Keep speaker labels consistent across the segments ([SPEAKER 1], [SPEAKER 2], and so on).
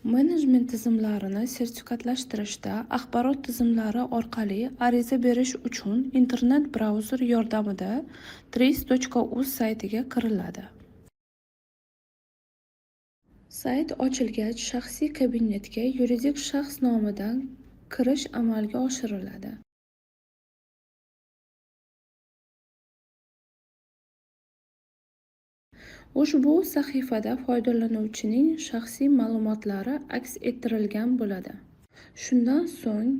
[SPEAKER 1] Menejment tizimlarini sertifikatlashtirishda axborot tizimlari orqali ariza berish uchun internet brauzer yordamida tris.uz saytiga kiriladi. Sayt ochilgach, shaxsiy kabinetga yuridik shaxs nomidan kirish amalga oshiriladi. Ushbu sahifada foydalanuvchining shaxsiy ma'lumotlari aks ettirilgan bo'ladi. Shundan so'ng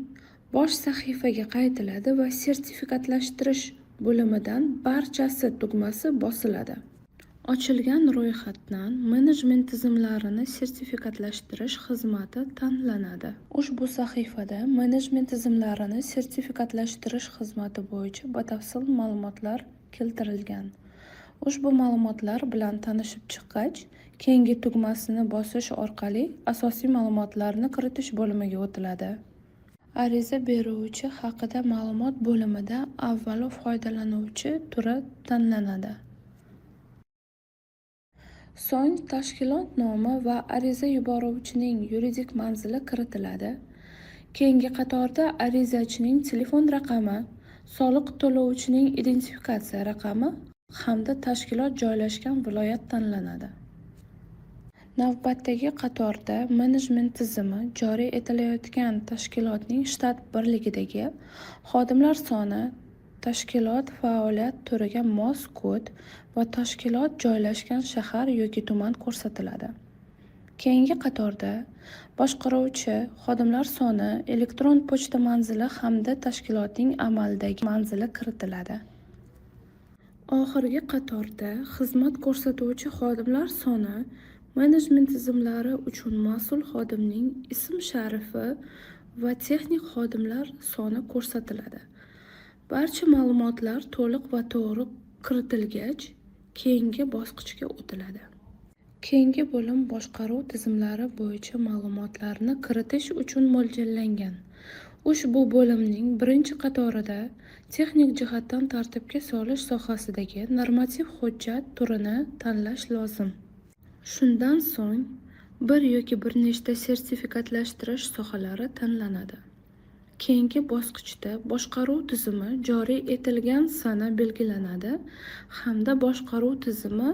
[SPEAKER 1] bosh sahifaga qaytiladi va sertifikatlashtirish bo'limidan barchasi tugmasi bosiladi. Ochilgan ro'yxatdan menejment tizimlarini sertifikatlashtirish xizmati tanlanadi. Ushbu sahifada menejment tizimlarini sertifikatlashtirish xizmati bo'yicha batafsil ma'lumotlar keltirilgan. Ushbu ma'lumotlar bilan tanishib chiqqach, keyingi tugmasini bosish orqali asosiy ma'lumotlarni kiritish bo'limiga o'tiladi. Ariza beruvchi haqida ma'lumot bo'limida avvalo foydalanuvchi turi tanlanadi. So'ng tashkilot nomi va ariza yuboruvchining yuridik manzili kiritiladi. Keyingi qatorda arizachining telefon raqami, soliq to'lovchining identifikatsiya raqami hamda tashkilot joylashgan viloyat tanlanadi. Navbatdagi qatorda menejment tizimi joriy etilayotgan tashkilotning shtat birligidagi xodimlar soni, tashkilot faoliyat turiga mos kod va tashkilot joylashgan shahar yoki tuman ko'rsatiladi. Keyingi qatorda boshqaruvchi, xodimlar soni, elektron pochta manzili hamda tashkilotning amaldagi manzili kiritiladi. Oxirgi qatorda xizmat ko'rsatuvchi xodimlar soni, menejment tizimlari uchun mas'ul xodimning ism-sharifi va texnik xodimlar soni ko'rsatiladi. Barcha ma'lumotlar to'liq va to'g'ri kiritilgach, keyingi bosqichga o'tiladi. Keyingi bo'lim boshqaruv tizimlari bo'yicha ma'lumotlarni kiritish uchun mo'ljallangan. Ushbu bo'limning birinchi qatorida texnik jihatdan tartibga solish sohasidagi normativ hujjat turini tanlash lozim. Shundan so'ng bir yoki bir nechta sertifikatlashtirish sohalari tanlanadi. Keyingi bosqichda boshqaruv tizimi joriy etilgan sana belgilanadi hamda boshqaruv tizimi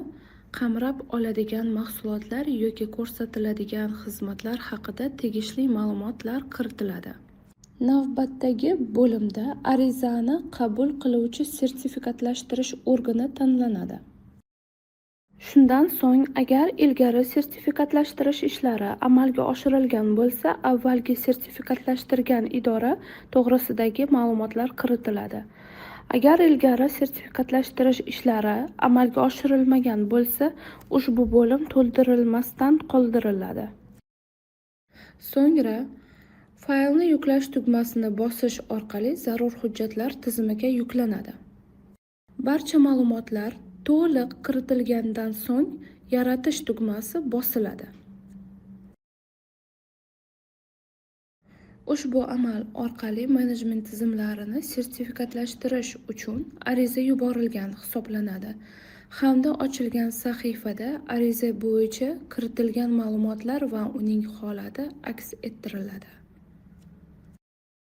[SPEAKER 1] qamrab oladigan mahsulotlar yoki ko'rsatiladigan xizmatlar haqida tegishli ma'lumotlar kiritiladi. Navbatdagi bo'limda arizani qabul qiluvchi sertifikatlashtirish organi tanlanadi. Shundan so'ng, agar ilgari sertifikatlashtirish ishlari amalga oshirilgan bo'lsa, avvalgi sertifikatlashtirgan idora to'g'risidagi ma'lumotlar kiritiladi. Agar ilgari sertifikatlashtirish ishlari amalga oshirilmagan bo'lsa, ushbu bo'lim to'ldirilmasdan qoldiriladi. So'ngra faylni yuklash tugmasini bosish orqali zarur hujjatlar tizimiga yuklanadi. Barcha ma'lumotlar to'liq kiritilgandan so'ng yaratish tugmasi bosiladi. Ushbu amal orqali menejment tizimlarini sertifikatlashtirish uchun ariza yuborilgan hisoblanadi hamda ochilgan sahifada ariza bo'yicha kiritilgan ma'lumotlar va uning holati aks ettiriladi.